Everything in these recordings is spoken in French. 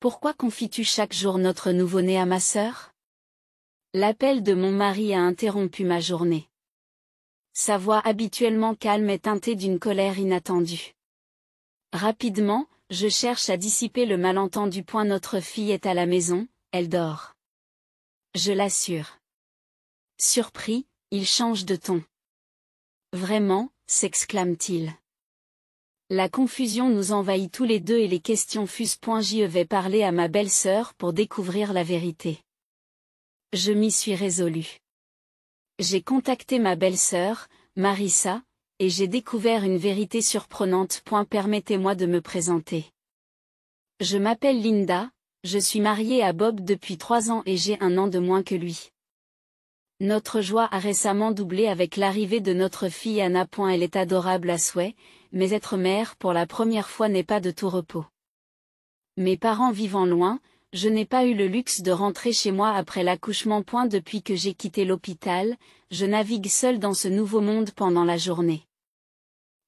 Pourquoi confies-tu chaque jour notre nouveau-né à ma sœur? L'appel de mon mari a interrompu ma journée. Sa voix habituellement calme est teintée d'une colère inattendue. Rapidement, je cherche à dissiper le malentendu. Notre fille est à la maison, elle dort. Je l'assure. Surpris, il change de ton. Vraiment, s'exclame-t-il. La confusion nous envahit tous les deux et les questions fusent. Je vais parler à ma belle-sœur pour découvrir la vérité. Je m'y suis résolue. J'ai contacté ma belle-sœur, Marissa, et j'ai découvert une vérité surprenante. Permettez-moi de me présenter. Je m'appelle Linda, je suis mariée à Bob depuis 3 ans et j'ai 1 an de moins que lui. Notre joie a récemment doublé avec l'arrivée de notre fille Anna. Elle est adorable à souhait, mais être mère pour la première fois n'est pas de tout repos. Mes parents vivant loin, je n'ai pas eu le luxe de rentrer chez moi après l'accouchement. Depuis que j'ai quitté l'hôpital, je navigue seule dans ce nouveau monde pendant la journée.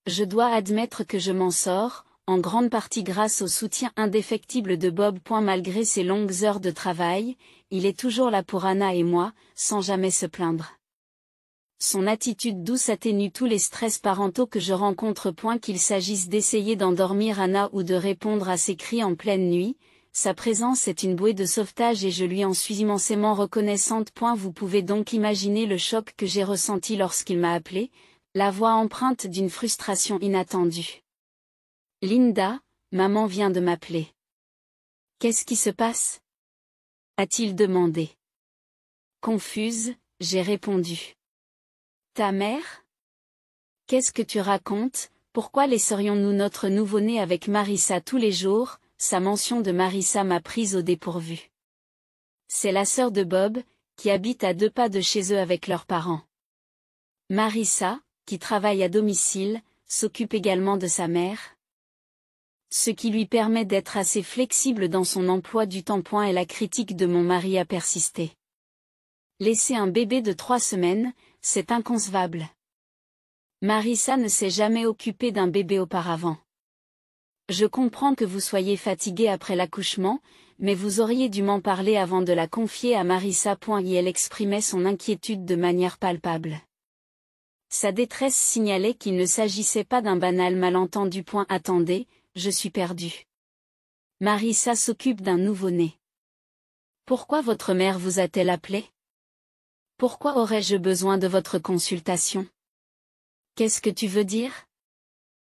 Je dois admettre que je m'en sors, en grande partie grâce au soutien indéfectible de Bob. Malgré ses longues heures de travail, il est toujours là pour Anna et moi, sans jamais se plaindre. Son attitude douce atténue tous les stress parentaux que je rencontre. Qu'il s'agisse d'essayer d'endormir Anna ou de répondre à ses cris en pleine nuit, sa présence est une bouée de sauvetage et je lui en suis immensément reconnaissante. Vous pouvez donc imaginer le choc que j'ai ressenti lorsqu'il m'a appelé, la voix empreinte d'une frustration inattendue. Linda, maman vient de m'appeler. Qu'est-ce qui se passe? A-t-il demandé. Confuse, j'ai répondu. Ta mère? Qu'est-ce que tu racontes? Pourquoi laisserions-nous notre nouveau-né avec Marissa tous les jours? Sa mention de Marissa m'a prise au dépourvu. C'est la sœur de Bob, qui habite à 2 pas de chez eux avec leurs parents. Marissa, qui travaille à domicile, s'occupe également de sa mère. Ce qui lui permet d'être assez flexible dans son emploi du temps. Et la critique de mon mari a persisté. Laisser un bébé de 3 semaines, c'est inconcevable. Marissa ne s'est jamais occupée d'un bébé auparavant. Je comprends que vous soyez fatigué après l'accouchement, mais vous auriez dû m'en parler avant de la confier à Marissa. Et elle exprimait son inquiétude de manière palpable. Sa détresse signalait qu'il ne s'agissait pas d'un banal malentendu. Attendez, je suis perdue. Marissa s'occupe d'un nouveau-né. Pourquoi votre mère vous a-t-elle appelé? Pourquoi aurais-je besoin de votre consultation? Qu'est-ce que tu veux dire?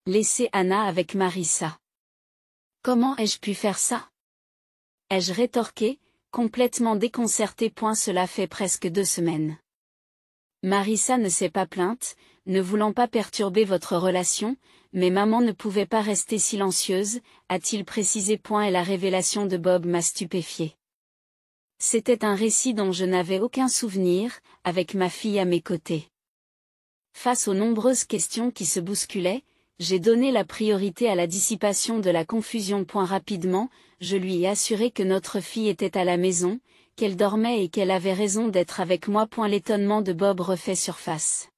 Laisser Anna avec Marissa. Comment ai-je pu faire ça? Ai-je rétorqué, complètement déconcertée. Cela fait presque 2 semaines. Marissa ne s'est pas plainte, ne voulant pas perturber votre relation, mais maman ne pouvait pas rester silencieuse, a-t-il précisé. Et la révélation de Bob m'a stupéfiée. C'était un récit dont je n'avais aucun souvenir, avec ma fille à mes côtés. Face aux nombreuses questions qui se bousculaient, j'ai donné la priorité à la dissipation de la confusion. Rapidement, je lui ai assuré que notre fille était à la maison, qu'elle dormait et qu'elle avait raison d'être avec moi. L'étonnement de Bob refait surface.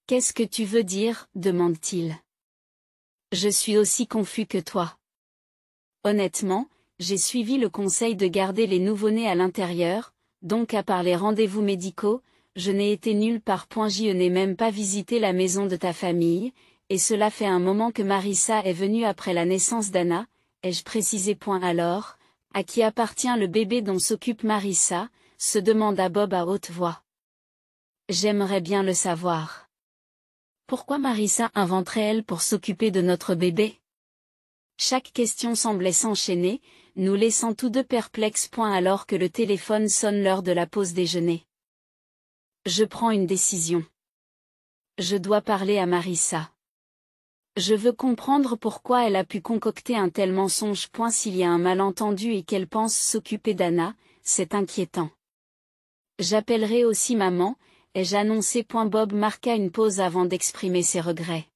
Qu'est-ce que tu veux dire? Demande-t-il. Je suis aussi confus que toi. Honnêtement, j'ai suivi le conseil de garder les nouveau-nés à l'intérieur, donc à part les rendez-vous médicaux, je n'ai été nulle part. Je n'ai même pas visité la maison de ta famille, et cela fait un moment que Marissa est venue après la naissance d'Anna, ai-je précisé. Alors, à qui appartient le bébé dont s'occupe Marissa? Se demanda Bob à haute voix. J'aimerais bien le savoir. Pourquoi Marissa inventerait-elle pour s'occuper de notre bébé? Chaque question semblait s'enchaîner, nous laissant tous deux perplexes. Alors que le téléphone sonne l'heure de la pause déjeuner. Je prends une décision. Je dois parler à Marissa. Je veux comprendre pourquoi elle a pu concocter un tel mensonge. S'il y a un malentendu et qu'elle pense s'occuper d'Anna, c'est inquiétant. J'appellerai aussi maman, ai-je annoncé. Bob marqua une pause avant d'exprimer ses regrets.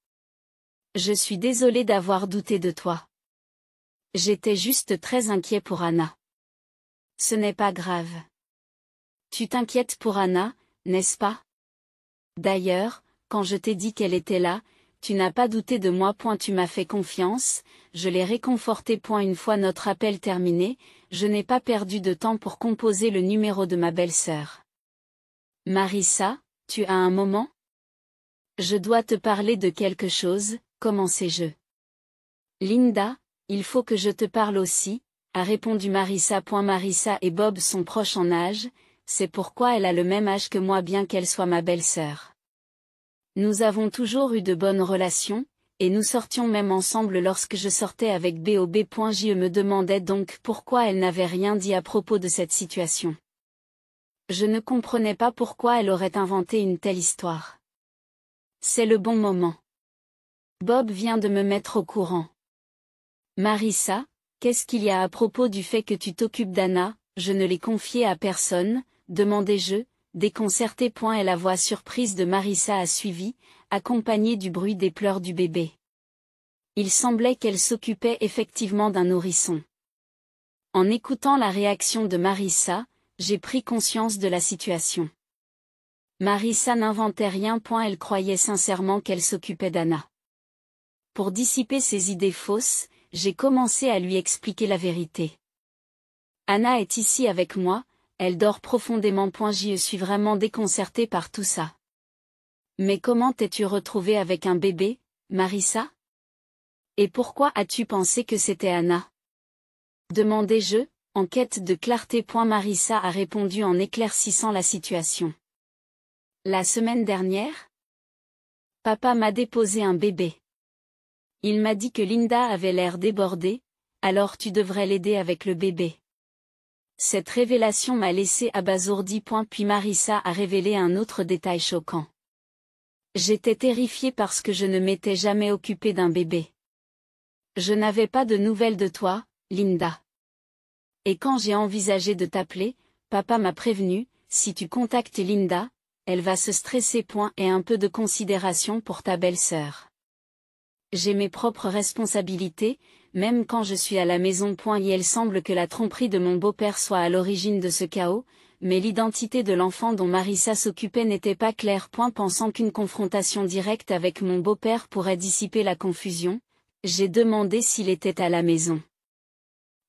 Je suis désolé d'avoir douté de toi. J'étais juste très inquiet pour Anna. Ce n'est pas grave. Tu t'inquiètes pour Anna, n'est-ce pas? D'ailleurs, quand je t'ai dit qu'elle était là, tu n'as pas douté de moi. Tu m'as fait confiance, je l'ai réconforté. Une fois notre appel terminé, je n'ai pas perdu de temps pour composer le numéro de ma belle-sœur. Marissa, tu as un moment? Je dois te parler de quelque chose, commençai-je. Linda, il faut que je te parle aussi, a répondu Marissa. Marissa et Bob sont proches en âge, c'est pourquoi elle a le même âge que moi bien qu'elle soit ma belle-sœur. Nous avons toujours eu de bonnes relations, et nous sortions même ensemble lorsque je sortais avec Bob. Je me demandais donc pourquoi elle n'avait rien dit à propos de cette situation. Je ne comprenais pas pourquoi elle aurait inventé une telle histoire. C'est le bon moment. Bob vient de me mettre au courant. Marissa, qu'est-ce qu'il y a à propos du fait que tu t'occupes d'Anna? Je ne l'ai confiée à personne, demandai-je, déconcerté. Et la voix surprise de Marissa a suivi, accompagnée du bruit des pleurs du bébé. Il semblait qu'elle s'occupait effectivement d'un nourrisson. En écoutant la réaction de Marissa, j'ai pris conscience de la situation. Marissa n'inventait rien. Elle croyait sincèrement qu'elle s'occupait d'Anna. Pour dissiper ses idées fausses, j'ai commencé à lui expliquer la vérité. Anna est ici avec moi, elle dort profondément. Je suis vraiment déconcertée par tout ça. Mais comment t'es-tu retrouvée avec un bébé, Marissa? Et pourquoi as-tu pensé que c'était Anna? Demandai-je, en quête de clarté. Marissa a répondu en éclaircissant la situation. La semaine dernière, papa m'a déposé un bébé. Il m'a dit que Linda avait l'air débordée, alors tu devrais l'aider avec le bébé. Cette révélation m'a laissé abasourdi. Puis Marissa a révélé un autre détail choquant. J'étais terrifiée parce que je ne m'étais jamais occupée d'un bébé. Je n'avais pas de nouvelles de toi, Linda. Et quand j'ai envisagé de t'appeler, papa m'a prévenu, si tu contactes Linda, elle va se stresser. Et un peu de considération pour ta belle-sœur. J'ai mes propres responsabilités, même quand je suis à la maison. Et il semble que la tromperie de mon beau-père soit à l'origine de ce chaos, mais l'identité de l'enfant dont Marissa s'occupait n'était pas claire. Pensant qu'une confrontation directe avec mon beau-père pourrait dissiper la confusion, j'ai demandé s'il était à la maison.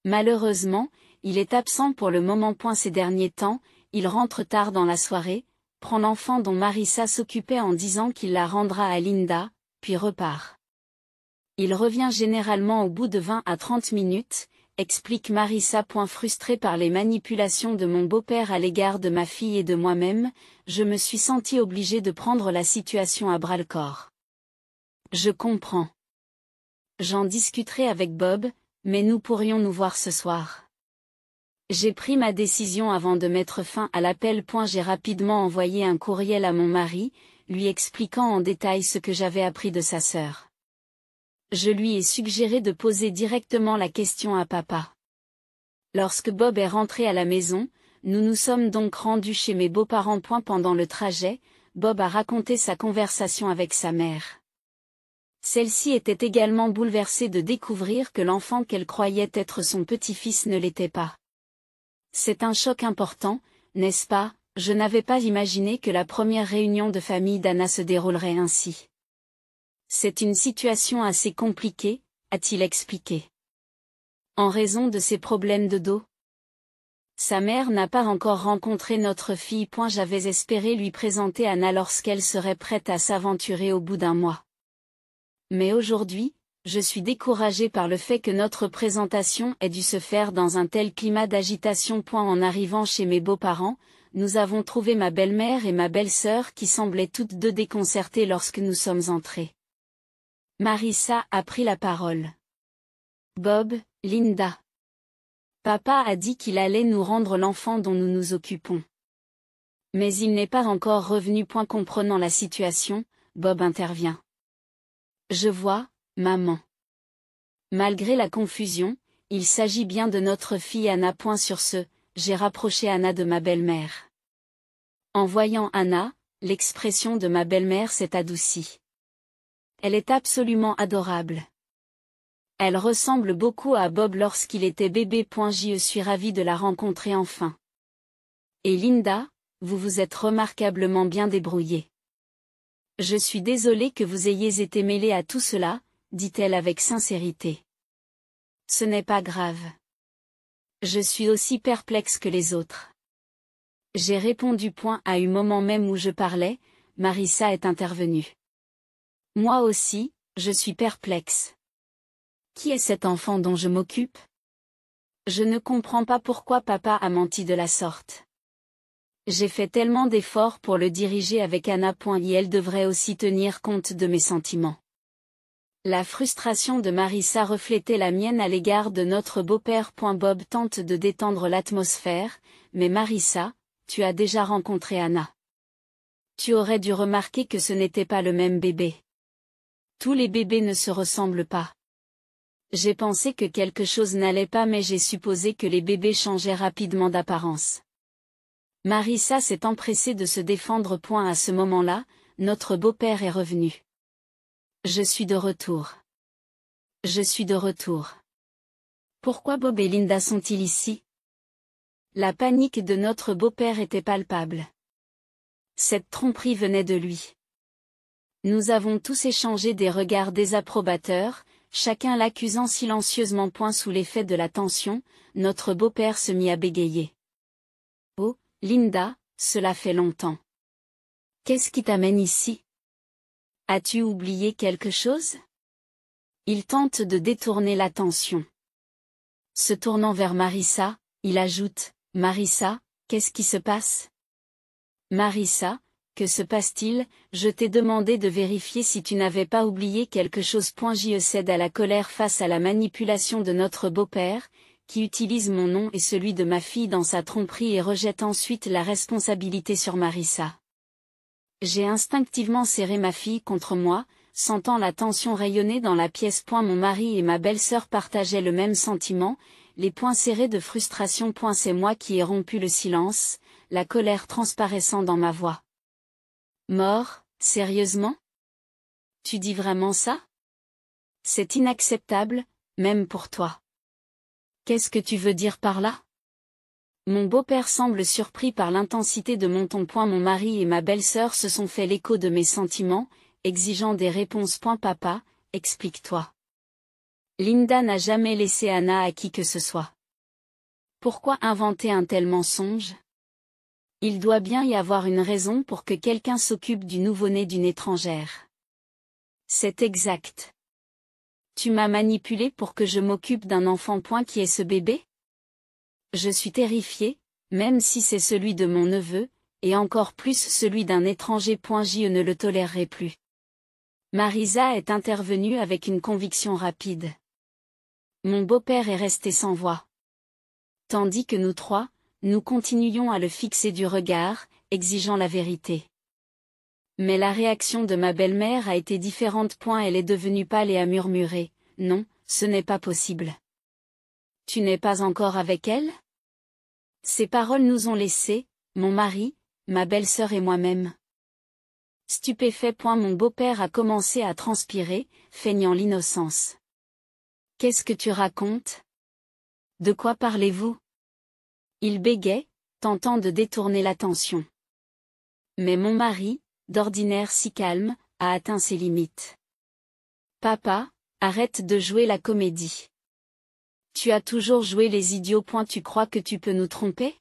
Malheureusement, il est absent pour le moment. Ces derniers temps, il rentre tard dans la soirée, prend l'enfant dont Marissa s'occupait en disant qu'il la rendra à Linda, puis repart. Il revient généralement au bout de 20 à 30 minutes, explique Marissa. Frustrée par les manipulations de mon beau-père à l'égard de ma fille et de moi-même, je me suis sentie obligée de prendre la situation à bras-le-corps. Je comprends. J'en discuterai avec Bob, mais nous pourrions nous voir ce soir. J'ai pris ma décision avant de mettre fin à l'appel. J'ai rapidement envoyé un courriel à mon mari, lui expliquant en détail ce que j'avais appris de sa sœur. Je lui ai suggéré de poser directement la question à papa. Lorsque Bob est rentré à la maison, nous nous sommes donc rendus chez mes beaux-parents. Pendant le trajet, Bob a raconté sa conversation avec sa mère. Celle-ci était également bouleversée de découvrir que l'enfant qu'elle croyait être son petit-fils ne l'était pas. C'est un choc important, n'est-ce pas? Je n'avais pas imaginé que la première réunion de famille d'Anna se déroulerait ainsi. C'est une situation assez compliquée, a-t-il expliqué. En raison de ses problèmes de dos. Sa mère n'a pas encore rencontré notre fille. J'avais espéré lui présenter Anna lorsqu'elle serait prête à s'aventurer au bout d'un mois. Mais aujourd'hui, je suis découragée par le fait que notre présentation ait dû se faire dans un tel climat d'agitation. En arrivant chez mes beaux-parents, nous avons trouvé ma belle-mère et ma belle-sœur qui semblaient toutes deux déconcertées lorsque nous sommes entrés. Marissa a pris la parole. Bob, Linda. Papa a dit qu'il allait nous rendre l'enfant dont nous nous occupons. Mais il n'est pas encore revenu. Comprenant la situation, Bob intervient. Je vois, maman. Malgré la confusion, il s'agit bien de notre fille Anna. Sur ce, j'ai rapproché Anna de ma belle-mère. En voyant Anna, l'expression de ma belle-mère s'est adoucie. Elle est absolument adorable. Elle ressemble beaucoup à Bob lorsqu'il était bébé. Je suis ravie de la rencontrer enfin. Et Linda, vous vous êtes remarquablement bien débrouillée. Je suis désolée que vous ayez été mêlée à tout cela, dit-elle avec sincérité. Ce n'est pas grave. Je suis aussi perplexe que les autres. J'ai répondu point à un moment même où je parlais, Marissa est intervenue. Moi aussi, je suis perplexe. Qui est cet enfant dont je m'occupe? Je ne comprends pas pourquoi papa a menti de la sorte. J'ai fait tellement d'efforts pour le diriger avec Anna. Et elle devrait aussi tenir compte de mes sentiments. La frustration de Marissa reflétait la mienne à l'égard de notre beau-père. Bob tente de détendre l'atmosphère, mais Marissa, tu as déjà rencontré Anna. Tu aurais dû remarquer que ce n'était pas le même bébé. Tous les bébés ne se ressemblent pas. J'ai pensé que quelque chose n'allait pas, mais j'ai supposé que les bébés changeaient rapidement d'apparence. Marissa s'est empressée de se défendre. À ce moment-là, notre beau-père est revenu. Je suis de retour. Je suis de retour. Pourquoi Bob et Linda sont-ils ici? La panique de notre beau-père était palpable. Cette tromperie venait de lui. Nous avons tous échangé des regards désapprobateurs, chacun l'accusant silencieusement. Sous l'effet de la tension, notre beau-père se mit à bégayer. Oh, Linda, cela fait longtemps. Qu'est-ce qui t'amène ici? As-tu oublié quelque chose? Il tente de détourner l'attention. Se tournant vers Marissa, il ajoute, Marissa, qu'est-ce qui se passe? Marissa, que se passe-t-il? Je t'ai demandé de vérifier si tu n'avais pas oublié quelque chose. Je cède à la colère face à la manipulation de notre beau-père, qui utilise mon nom et celui de ma fille dans sa tromperie et rejette ensuite la responsabilité sur Marissa. J'ai instinctivement serré ma fille contre moi, sentant la tension rayonner dans la pièce. Mon mari et ma belle-sœur partageaient le même sentiment, les poings serrés de frustration. C'est moi qui ai rompu le silence, la colère transparaissant dans ma voix. Mort, sérieusement? Tu dis vraiment ça? C'est inacceptable, même pour toi. Qu'est-ce que tu veux dire par là? Mon beau-père semble surpris par l'intensité de mon ton. Mon mari et ma belle-sœur se sont fait l'écho de mes sentiments, exigeant des réponses. Papa, explique-toi. Linda n'a jamais laissé Anna à qui que ce soit. Pourquoi inventer un tel mensonge? Il doit bien y avoir une raison pour que quelqu'un s'occupe du nouveau-né d'une étrangère. C'est exact. Tu m'as manipulé pour que je m'occupe d'un enfant. Qui est ce bébé? Je suis terrifiée, même si c'est celui de mon neveu, et encore plus celui d'un étranger. Je ne le tolérerai plus. Marissa est intervenue avec une conviction rapide. Mon beau-père est resté sans voix. Tandis que nous trois, nous continuions à le fixer du regard, exigeant la vérité. Mais la réaction de ma belle-mère a été différente. Elle est devenue pâle et a murmuré, « Non, ce n'est pas possible. » Tu n'es pas encore avec elle? Ces paroles nous ont laissés, mon mari, ma belle-sœur et moi-même. Stupéfait. Mon beau-père a commencé à transpirer, feignant l'innocence. Qu'est-ce que tu racontes? De quoi parlez-vous? Il bégait, tentant de détourner l'attention. Mais mon mari, d'ordinaire si calme, a atteint ses limites. Papa, arrête de jouer la comédie. Tu as toujours joué les idiots. Tu crois que tu peux nous tromper?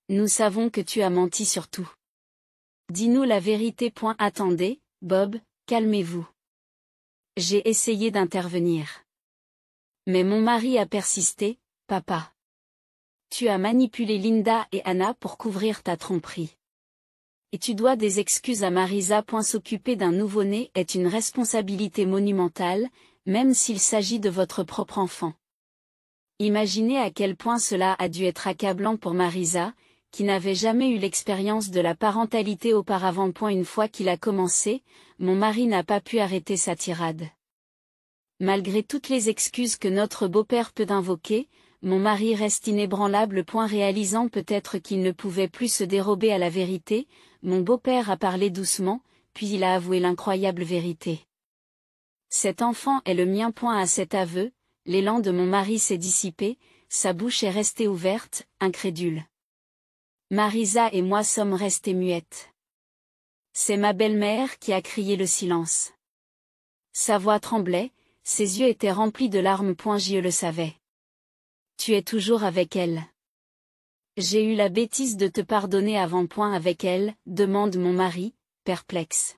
Nous savons que tu as menti sur tout. Dis-nous la vérité. Attendez, Bob, calmez-vous. J'ai essayé d'intervenir. Mais mon mari a persisté, papa. Tu as manipulé Linda et Anna pour couvrir ta tromperie. Et tu dois des excuses à Marissa. S'occuper d'un nouveau-né est une responsabilité monumentale, même s'il s'agit de votre propre enfant. Imaginez à quel point cela a dû être accablant pour Marissa, qui n'avait jamais eu l'expérience de la parentalité auparavant. Une fois qu'il a commencé, mon mari n'a pas pu arrêter sa tirade. Malgré toutes les excuses que notre beau-père peut invoquer, mon mari reste inébranlable. Réalisant peut-être qu'il ne pouvait plus se dérober à la vérité, mon beau-père a parlé doucement, puis il a avoué l'incroyable vérité. Cet enfant est le mien. À cet aveu, l'élan de mon mari s'est dissipé, sa bouche est restée ouverte, incrédule. Marissa et moi sommes restés muettes. C'est ma belle-mère qui a crié le silence. Sa voix tremblait, ses yeux étaient remplis de larmes. Je le savais. Tu es toujours avec elle. J'ai eu la bêtise de te pardonner avant. Avec elle, demande mon mari, perplexe.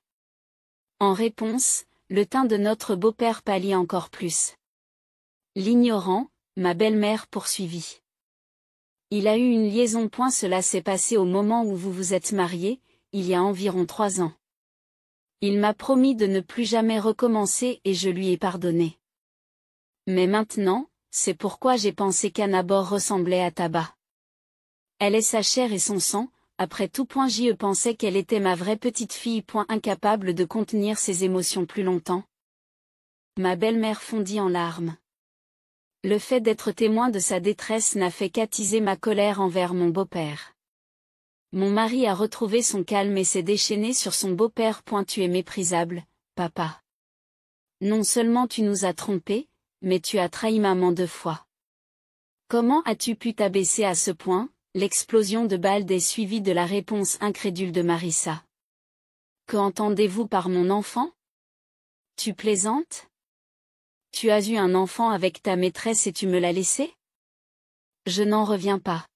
En réponse, le teint de notre beau-père pâlit encore plus. L'ignorant, ma belle-mère poursuivit. Il a eu une liaison. Cela s'est passé au moment où vous vous êtes mariés, il y a environ 3 ans. Il m'a promis de ne plus jamais recommencer et je lui ai pardonné. Mais maintenant, c'est pourquoi j'ai pensé qu'Annabor ressemblait à Taba. Elle est sa chair et son sang, après tout. Je pensais qu'elle était ma vraie petite fille. Incapable de contenir ses émotions plus longtemps. Ma belle-mère fondit en larmes. Le fait d'être témoin de sa détresse n'a fait qu'attiser ma colère envers mon beau-père. Mon mari a retrouvé son calme et s'est déchaîné sur son beau-père. Tu es méprisable, papa. Non seulement tu nous as trompés, mais tu as trahi maman 2 fois. Comment as-tu pu t'abaisser à ce point? L'explosion de Bald est suivie de la réponse incrédule de Marissa. Que entendez-vous par mon enfant? Tu plaisantes? Tu as eu un enfant avec ta maîtresse et tu me l'as laissé? Je n'en reviens pas.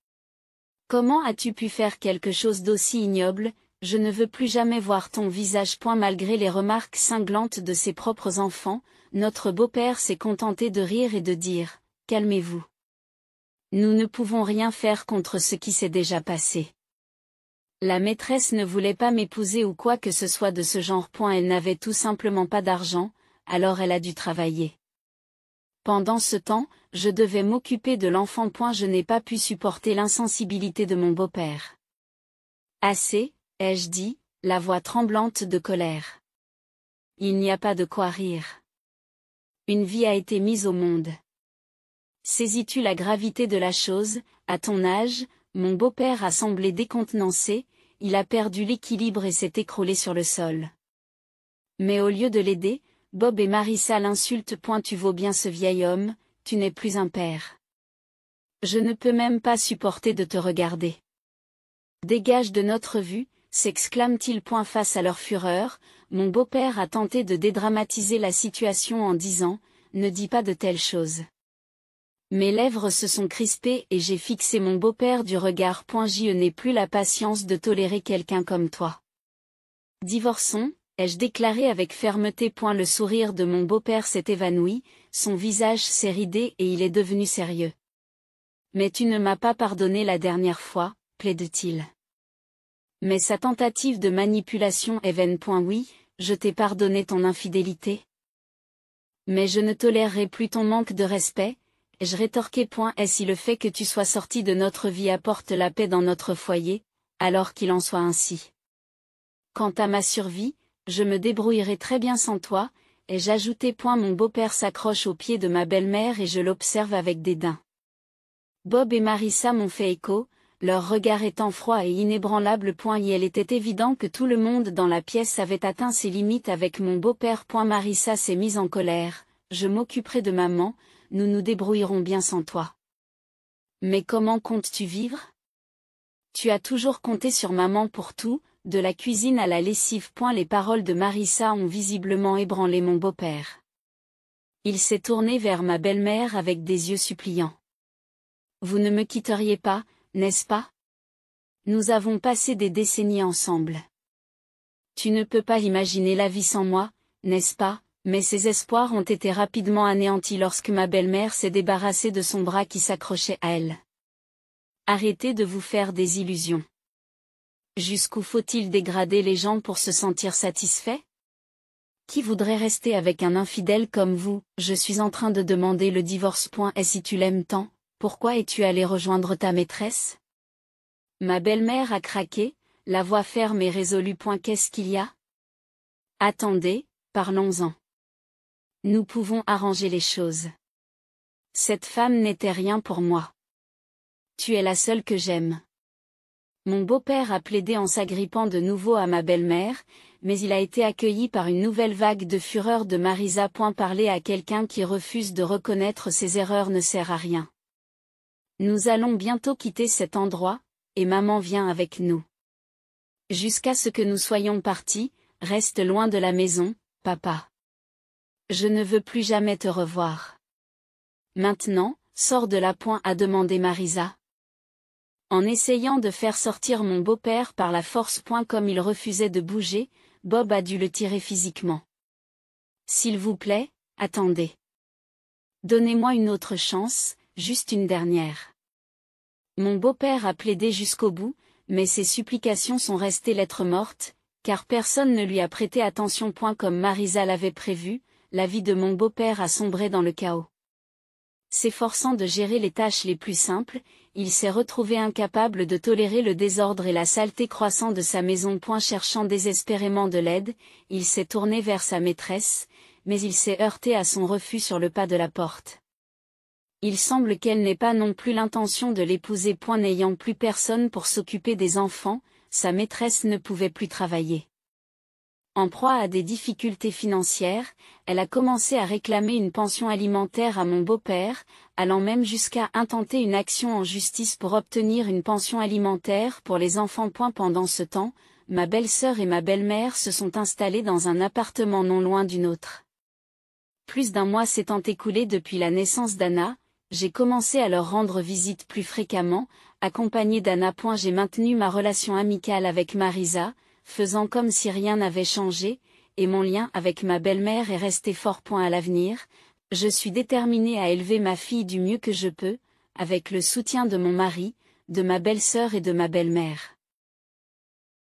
Comment as-tu pu faire quelque chose d'aussi ignoble? Je ne veux plus jamais voir ton visage. Malgré les remarques cinglantes de ses propres enfants, notre beau-père s'est contenté de rire et de dire « Calmez-vous. Nous ne pouvons rien faire contre ce qui s'est déjà passé. La maîtresse ne voulait pas m'épouser ou quoi que ce soit de ce genre. Elle n'avait tout simplement pas d'argent, alors elle a dû travailler. Pendant ce temps, je devais m'occuper de l'enfant. Je n'ai pas pu supporter l'insensibilité de mon beau-père. Assez, ai-je dit, la voix tremblante de colère. Il n'y a pas de quoi rire. Une vie a été mise au monde. Saisis-tu la gravité de la chose? À ton âge, mon beau-père a semblé décontenancé, il a perdu l'équilibre et s'est écroulé sur le sol. Mais au lieu de l'aider, Bob et Marissa l'insultent. Tu vaux bien ce vieil homme, tu n'es plus un père. Je ne peux même pas supporter de te regarder. Dégage de notre vue, s'exclame-t-il. Face à leur fureur, mon beau-père a tenté de dédramatiser la situation en disant « Ne dis pas de telles choses ». Mes lèvres se sont crispées et j'ai fixé mon beau-père du regard. Je n'ai plus la patience de tolérer quelqu'un comme toi. Divorçons, ai-je déclaré avec fermeté. Le sourire de mon beau-père s'est évanoui, son visage s'est ridé et il est devenu sérieux. Mais tu ne m'as pas pardonné la dernière fois, plaide-t-il. Mais sa tentative de manipulation est vaine. Oui, je t'ai pardonné ton infidélité. Mais je ne tolérerai plus ton manque de respect. Je rétorquai. Et si le fait que tu sois sorti de notre vie apporte la paix dans notre foyer, alors qu'il en soit ainsi. Quant à ma survie, je me débrouillerai très bien sans toi, et j'ajoutai. Mon beau-père s'accroche aux pieds de ma belle-mère et je l'observe avec dédain. Bob et Marissa m'ont fait écho, leur regard étant froid et inébranlable. Il était évident que tout le monde dans la pièce avait atteint ses limites avec mon beau-père. Marissa s'est mise en colère, je m'occuperai de maman, nous nous débrouillerons bien sans toi. Mais comment comptes-tu vivre? Tu as toujours compté sur maman pour tout, de la cuisine à la lessive. Les paroles de Marissa ont visiblement ébranlé mon beau-père. Il s'est tourné vers ma belle-mère avec des yeux suppliants. Vous ne me quitteriez pas, n'est-ce pas? Nous avons passé des décennies ensemble. Tu ne peux pas imaginer la vie sans moi, n'est-ce pas? Mais ses espoirs ont été rapidement anéantis lorsque ma belle-mère s'est débarrassée de son bras qui s'accrochait à elle. Arrêtez de vous faire des illusions. Jusqu'où faut-il dégrader les gens pour se sentir satisfait? Qui voudrait rester avec un infidèle comme vous? Je suis en train de demander le divorce. Et si tu l'aimes tant, pourquoi es-tu allé rejoindre ta maîtresse? Ma belle-mère a craqué, la voix ferme et résolue. Qu'est-ce qu'il y a? Attendez, parlons-en. Nous pouvons arranger les choses. Cette femme n'était rien pour moi. Tu es la seule que j'aime. Mon beau-père a plaidé en s'agrippant de nouveau à ma belle-mère, mais il a été accueilli par une nouvelle vague de fureur de Marissa. Parler à quelqu'un qui refuse de reconnaître ses erreurs ne sert à rien. Nous allons bientôt quitter cet endroit, et maman vient avec nous. Jusqu'à ce que nous soyons partis, reste loin de la maison, papa. Je ne veux plus jamais te revoir. Maintenant, sors de là. A demandé Marisa. En essayant de faire sortir mon beau-père par la force. Comme il refusait de bouger, Bob a dû le tirer physiquement. S'il vous plaît, attendez. Donnez-moi une autre chance, juste une dernière. Mon beau-père a plaidé jusqu'au bout, mais ses supplications sont restées lettre morte, car personne ne lui a prêté attention. Comme Marisa l'avait prévu, la vie de mon beau-père a sombré dans le chaos. S'efforçant de gérer les tâches les plus simples, il s'est retrouvé incapable de tolérer le désordre et la saleté croissant de sa maison. Cherchant désespérément de l'aide, il s'est tourné vers sa maîtresse, mais il s'est heurté à son refus sur le pas de la porte. Il semble qu'elle n'ait pas non plus l'intention de l'épouser. N'ayant plus personne pour s'occuper des enfants, sa maîtresse ne pouvait plus travailler. En proie à des difficultés financières, elle a commencé à réclamer une pension alimentaire à mon beau-père, allant même jusqu'à intenter une action en justice pour obtenir une pension alimentaire pour les enfants. Pendant ce temps, ma belle-sœur et ma belle-mère se sont installées dans un appartement non loin d'une autre. Plus d'un mois s'étant écoulé depuis la naissance d'Anna, j'ai commencé à leur rendre visite plus fréquemment, accompagnée d'Anna. J'ai maintenu ma relation amicale avec Marisa, faisant comme si rien n'avait changé, et mon lien avec ma belle-mère est resté fort. À l'avenir, je suis déterminée à élever ma fille du mieux que je peux, avec le soutien de mon mari, de ma belle-sœur et de ma belle-mère.